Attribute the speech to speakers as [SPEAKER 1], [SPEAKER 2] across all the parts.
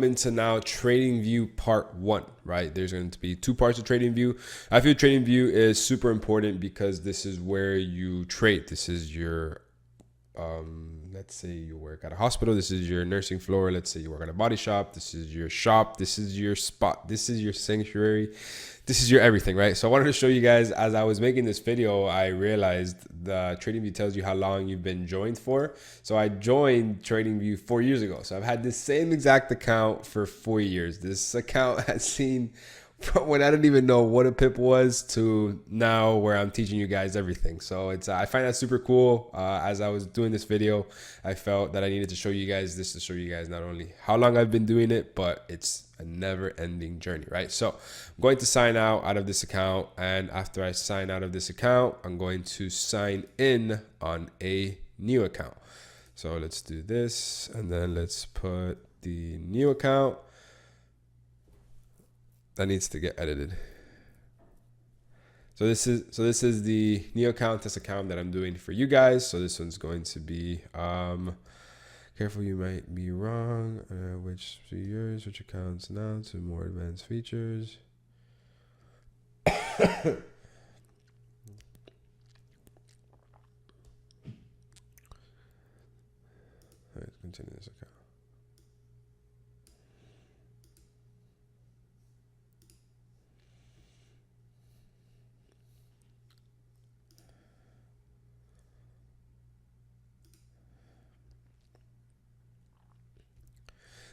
[SPEAKER 1] Into now trading view part 1, right? There's going to be 2 parts of trading view. I feel trading view is super important because this is where you trade. This is your let's say you work at a hospital, this is your nursing floor. Let's say you work at a body shop, this is your shop, this is your spot, this is your sanctuary, this is your everything, right? So I wanted to show you guys, as I was making this video, I realized the TradingView tells you how long you've been joined for. So I joined TradingView 4 years ago. So I've had this same exact account for 4 years. This account has seen from when I didn't even know what a pip was to now where I'm teaching you guys everything. So it's I find that super cool. As I was doing this video, I felt that I needed to show you guys this to show you guys not only how long I've been doing it, but it's a never-ending journey, right? So I'm going to sign out of this account, and after I sign out of this account, I'm going to sign in on a new account. So let's do this, and then let's put the new account. That needs to get edited. So this is the new account, this account that I'm doing for you guys. So this one's going to be careful, you might be wrong. Which yours, which accounts now to more advanced features. All right, continue this account.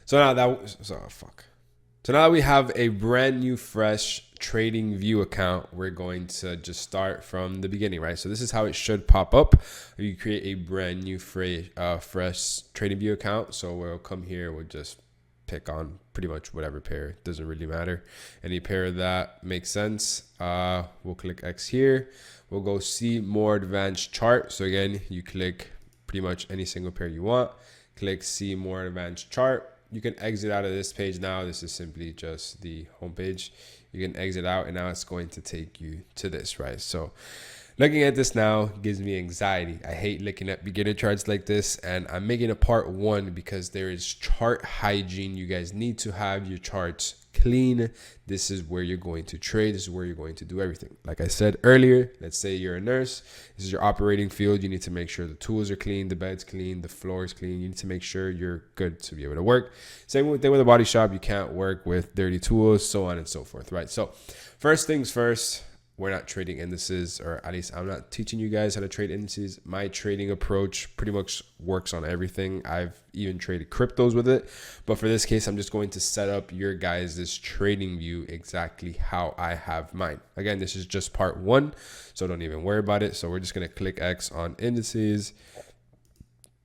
[SPEAKER 1] So now that we have a brand new fresh trading view account, we're going to just start from the beginning, right? So this is how it should pop up. You create a brand new fresh trading view account. So we'll come here, we'll just pick on pretty much whatever pair. It doesn't really matter. Any pair that makes sense. We'll click X here. We'll go see more advanced chart. So again, you click pretty much any single pair you want. Click see more advanced chart. You can exit out of this page now. This is simply just the home page. You can exit out, and now it's going to take you to this, right? So looking at this now gives me anxiety. I hate looking at beginner charts like this, and I'm making a part 1 because there is chart hygiene. You guys need to have your charts clean. This is where you're going to trade. This is where you're going to do everything. Like I said earlier, let's say you're a nurse. This is your operating field. You need to make sure the tools are clean, the bed's clean, the floor is clean. You need to make sure you're good to be able to work. Same thing with a body shop. You can't work with dirty tools, so on and so forth, right? So first things first, we're not trading indices, or at least I'm not teaching you guys how to trade indices. My trading approach pretty much works on everything. I've even traded cryptos with it. But for this case, I'm just going to set up your guys' trading view exactly how I have mine. Again, this is just part 1, so don't even worry about it. So we're just going to click X on indices,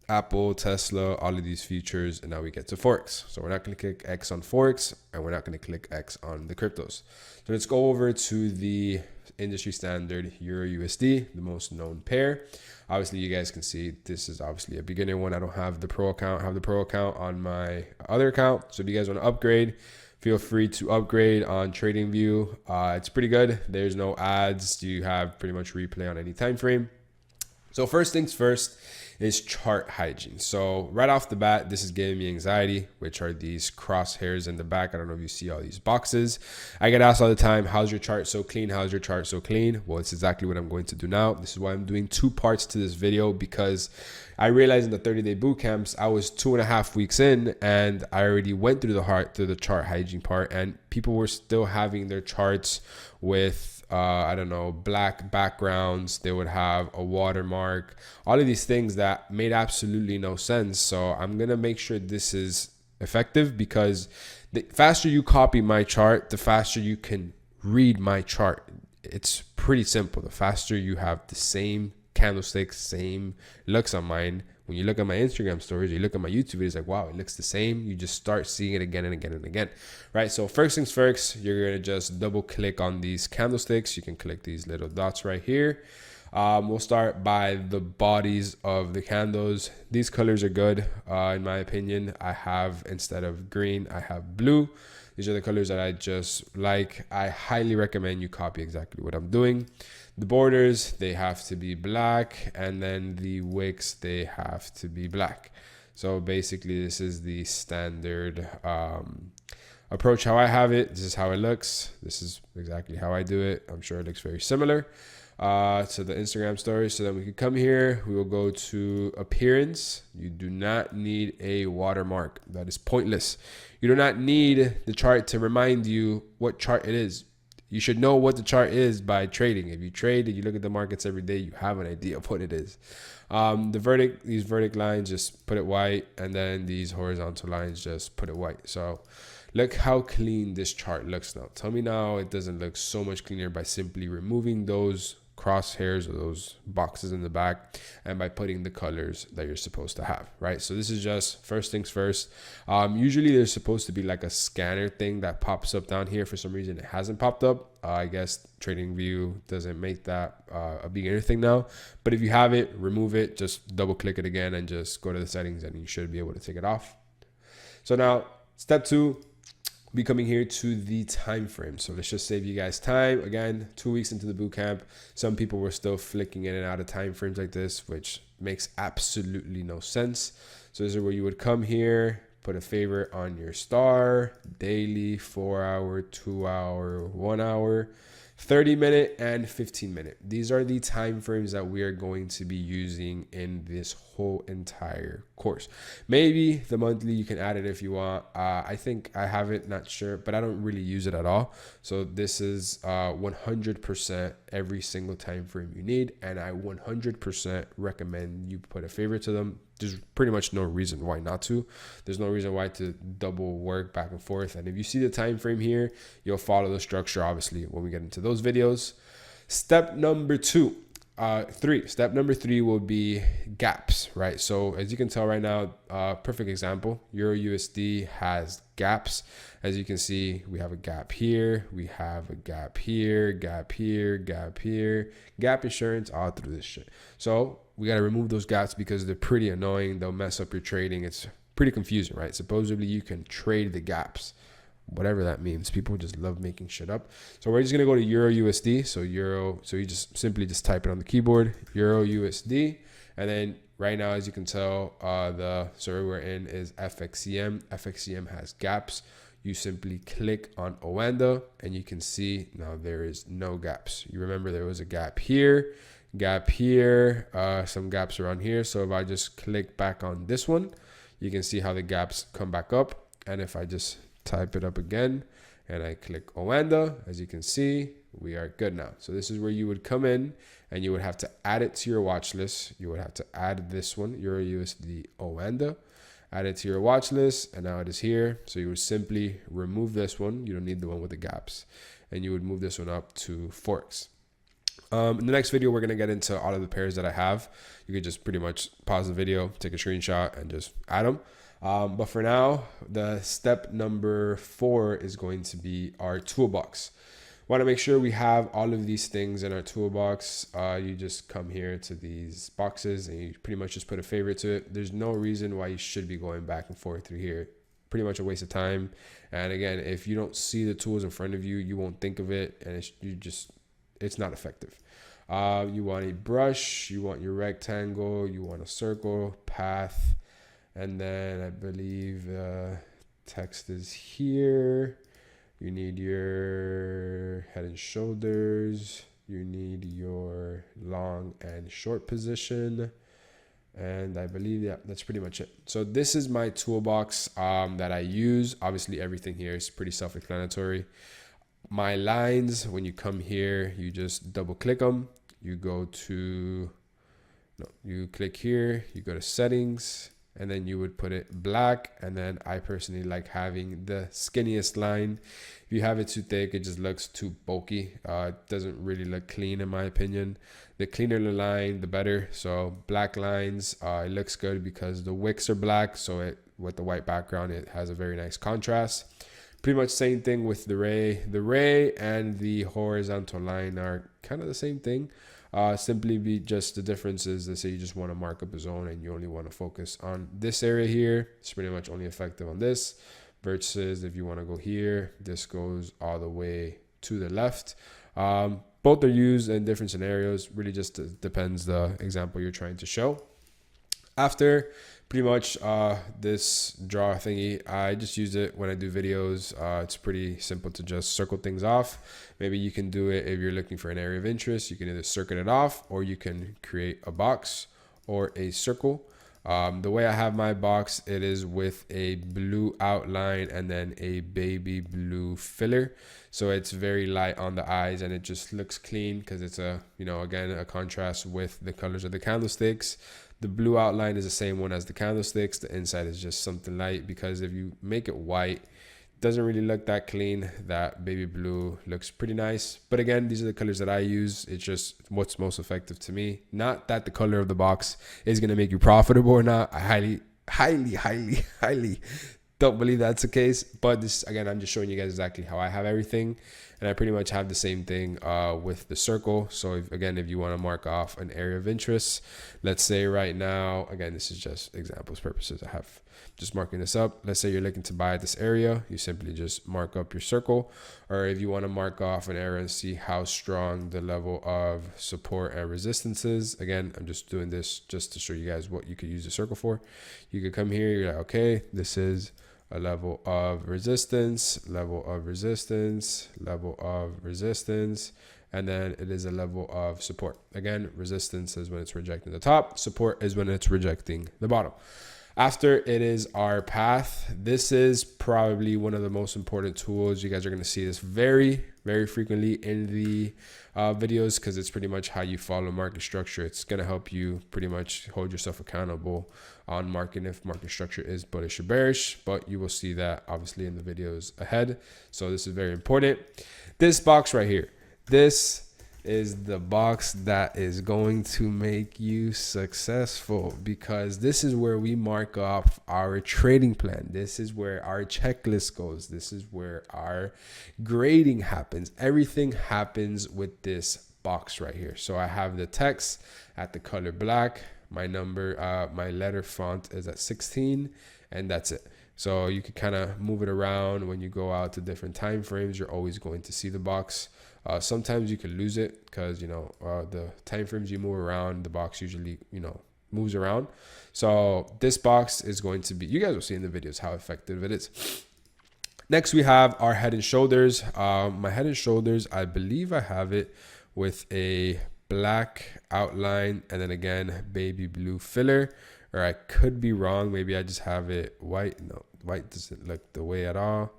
[SPEAKER 1] Apple, Tesla, all of these futures, and now we get to Forex. So we're not going to click X on Forex, and we're not going to click X on the cryptos. So let's go over to the industry standard Euro USD, the most known pair. Obviously, you guys can see this is obviously a beginner one. I don't have the pro account. I have the pro account on my other account. So if you guys want to upgrade, feel free to upgrade on TradingView. It's pretty good. There's no ads. You have pretty much replay on any time frame. So first things first is chart hygiene. So right off the bat, this is giving me anxiety, which are these crosshairs in the back. I don't know if you see all these boxes. I get asked all the time, how's your chart so clean? How's your chart so clean? Well, it's exactly what I'm going to do now. This is why I'm doing 2 parts to this video, because I realized in the 30-day boot camps, I was 2.5 weeks in, and I already went through the chart hygiene part, and people were still having their charts with I don't know, black backgrounds. They would have a watermark, all of these things that made absolutely no sense. So I'm going to make sure this is effective, because the faster you copy my chart, the faster you can read my chart. It's pretty simple. The faster you have the same candlesticks, same looks on mine. When you look at my Instagram stories, you look at my YouTube videos, like, wow, it looks the same. You just start seeing it again and again and again, right? So first things first, you're going to just double click on these candlesticks. You can click these little dots right here. We'll start by the bodies of the candles. These colors are good, in my opinion. I have, instead of green, I have blue. These are the colors that I just like. I highly recommend you copy exactly what I'm doing. The borders, they have to be black, and then the wicks, they have to be black. So basically this is the standard approach how I have it. This is how it looks. This is exactly how I do it. I'm sure it looks very similar to the Instagram story. So then we can come here, we will go to appearance. You do not need a watermark. That is pointless. You do not need the chart to remind you what chart it is. You should know what the chart is by trading. If you trade and you look at the markets every day, you have an idea of what it is. These vertic lines, just put it white, and then these horizontal lines, just put it white. So look how clean this chart looks now. Tell me now it doesn't look so much cleaner by simply removing those crosshairs or those boxes in the back and by putting the colors that you're supposed to have, right? So this is just first things first. Usually there's supposed to be like a scanner thing that pops up down here. For some reason it hasn't popped up. I guess TradingView doesn't make that a beginner thing now, but if you have it, remove it, just double click it again and just go to the settings and you should be able to take it off. So now step 2, be coming here to the time frame. So let's just save you guys time. Again, 2 weeks into the boot camp, some people were still flicking in and out of time frames like this, which makes absolutely no sense. So this is where you would come here, put a favorite on your star, daily, 4 hour, 2 hour, 1 hour, 30-minute, and 15-minute. These are the time frames that we are going to be using in this whole entire course. Maybe the monthly, you can add it if you want. I think I have it, not sure, but I don't really use it at all. So this is 100% every single time frame you need, and I 100% recommend you put a favorite to them. There's pretty much no reason why not to. There's no reason why to double work back and forth. And if you see the time frame here, you'll follow the structure, obviously, when we get into those videos. Step number 3 will be gaps, right? So as you can tell right now, perfect example, Euro USD has gaps. As you can see, we have a gap here, we have a gap here, gap here, gap here, gap insurance all through this shit. So we got to remove those gaps because they're pretty annoying. They'll mess up your trading. It's pretty confusing, right? Supposedly you can trade the gaps, whatever that means. People just love making shit up. So we're just going to go to Euro USD. So Euro, so you just simply just type it on the keyboard, Euro USD. And then right now, as you can tell, the server we're in is FXCM. FXCM has gaps. You simply click on Oanda and you can see now there is no gaps. You remember there was a gap here, some gaps around here. So if I just click back on this one, you can see how the gaps come back up. And if I just type it up again and I click Oanda, as you can see, we are good now. So this is where you would come in and you would have to add it to your watch list. You would have to add this one, Euro USD Oanda, add it to your watch list, and now it is here. So you would simply remove this one. You don't need the one with the gaps, and you would move this one up to Forex. In the next video, we're going to get into all of the pairs that I have. You could just pretty much pause the video, take a screenshot, and just add them. But for now, the step number 4 is going to be our toolbox. Want to make sure we have all of these things in our toolbox. You just come here to these boxes and you pretty much just put a favorite to it. There's no reason why you should be going back and forth through here. Pretty much a waste of time. And again, if you don't see the tools in front of you, you won't think of it, and it's not effective. You want a brush, you want your rectangle, you want a circle, path, and then I believe text is here. You need your head and shoulders. You need your long and short position. And I believe, yeah, that's pretty much it. So this is my toolbox that I use. Obviously, everything here is pretty self-explanatory. My lines, when you come here, you just double click them. You click here, you go to settings, and then you would put it black. And then I personally like having the skinniest line. If you have it too thick, it just looks too bulky. It doesn't really look clean in my opinion. The cleaner the line, the better. So black lines, it looks good because the wicks are black. So with the white background, it has a very nice contrast. Pretty much same thing with the ray. The ray and the horizontal line are kind of the same thing. Simply be just the differences. Let's say you just want to mark up a zone and you only want to focus on this area here. It's pretty much only effective on this, versus if you want to go here, this goes all the way to the left. Both are used in different scenarios. Really just depends the example you're trying to show. After pretty much this draw thingy, I just use it when I do videos. It's pretty simple to just circle things off. Maybe you can do it if you're looking for an area of interest. You can either circle it off, or you can create a box or a circle. The way I have my box, it is with a blue outline and then a baby blue filler. So it's very light on the eyes and it just looks clean because it's a, again, a contrast with the colors of the candlesticks. The blue outline is the same one as the candlesticks. The inside is just something light, because if you make it white, it doesn't really look that clean. That baby blue looks pretty nice. But again, these are the colors that I use. It's just what's most effective to me. Not that the color of the box is going to make you profitable or not. I highly don't believe that's the case. But this, again, I'm just showing you guys exactly how I have everything. And I pretty much have the same thing with the circle. So if you want to mark off an area of interest, let's say right now, again, this is just examples purposes. I have just marking this up. Let's say you're looking to buy this area. You simply just mark up your circle. Or if you want to mark off an area and see how strong the level of support and resistance is. Again, I'm just doing this just to show you guys what you could use the circle for. You could come here. You're like, okay, this is a level of resistance, level of resistance, level of resistance, and then it is a level of support. Again, resistance is when it's rejecting the top, support is when it's rejecting the bottom. After it is our path, this is probably one of the most important tools. You guys are going to see this very, very frequently in the videos, because it's pretty much how you follow market structure. It's going to help you pretty much hold yourself accountable on market if market structure is bullish or bearish, but you will see that obviously in the videos ahead. So this is very important. This box right here, this is the box that is going to make you successful, because this is where we mark off our trading plan. This is where our checklist goes. This is where our grading happens. Everything happens with this box right here. So I have the text at the color black. My number, my letter font is at 16, and that's it. So you can kind of move it around when you go out to different time frames. You're always going to see the box. Sometimes you can lose it because, the time frames you move around, the box usually, moves around. So this box is going to be, you guys will see in the videos how effective it is. Next, we have our head and shoulders. My head and shoulders, I believe I have it with a black outline and then again, baby blue filler, or I could be wrong. Maybe I just have it white. No, white doesn't look the way at all.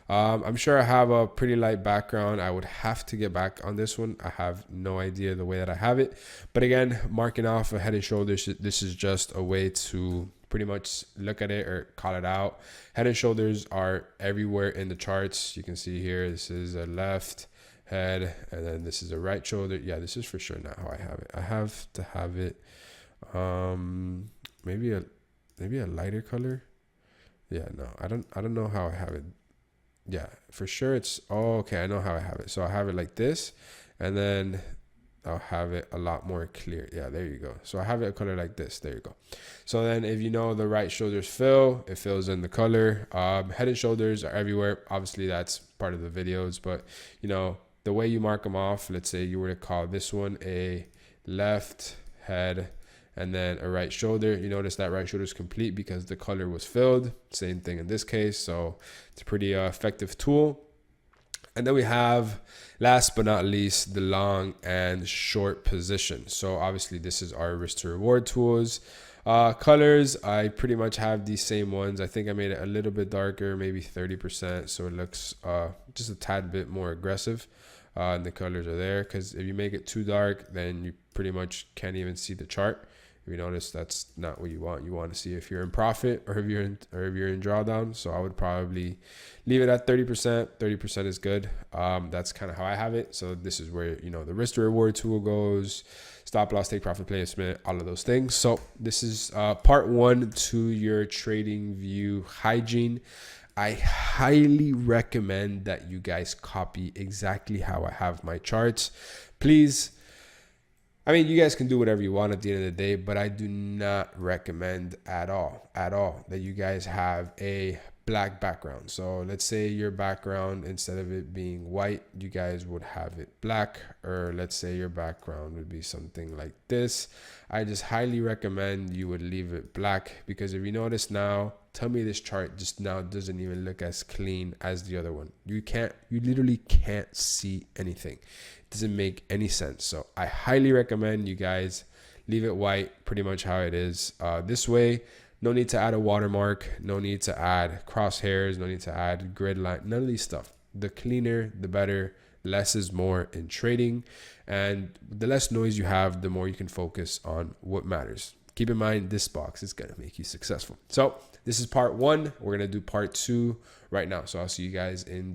[SPEAKER 1] I'm sure I have a pretty light background. I would have to get back on this one. I have no idea the way that I have it. But again, marking off a head and shoulders, this is just a way to pretty much look at it or call it out. Head and shoulders are everywhere in the charts. You can see here, this is a left head, and then this is a right shoulder. Yeah, this is for sure not how I have it. I have to have it maybe a lighter color. Yeah, no, I don't know how I have it. Yeah, for sure it's, oh, okay, I know how I have it. So I have it like this, and then I'll have it a lot more clear. Yeah, there you go. So I have it a color like this. There you go. So then if you know the right shoulders fill, it fills in the color. Head and shoulders are everywhere. Obviously, that's part of the videos, but the way you mark them off, let's say you were to call this one a left head and then a right shoulder. You notice that right shoulder is complete because the color was filled. Same thing in this case. So it's a pretty effective tool. And then we have, last but not least, the long and short position. So obviously this is our risk to reward tools. Colors, I pretty much have these same ones. I think I made it a little bit darker, maybe 30%. So it looks just a tad bit more aggressive. And the colors are there, because if you make it too dark, then you pretty much can't even see the chart. If you notice, that's not what you want. You want to see if you're in profit or if you're in drawdown. So I would probably leave it at 30%. 30% is good. That's kind of how I have it. So this is where the risk to reward tool goes, stop loss, take profit placement, all of those things. So this is part 1 to your trading view hygiene. I highly recommend that you guys copy exactly how I have my charts. Please. I mean, you guys can do whatever you want at the end of the day, but I do not recommend at all that you guys have a black background. So let's say your background, instead of it being white, you guys would have it black, or let's say your background would be something like this. I just highly recommend you would leave it black, because if you notice now, tell me this chart just now doesn't even look as clean as the other one. You literally can't see anything. It doesn't make any sense. So I highly recommend you guys leave it white, pretty much how it is. This way, no need to add a watermark, no need to add crosshairs, no need to add grid line, none of these stuff. The cleaner, the better. Less is more in trading, and the less noise you have, the more you can focus on what matters. Keep in mind, this box is going to make you successful. So this is part 1. We're going to do part 2 right now. So I'll see you guys in the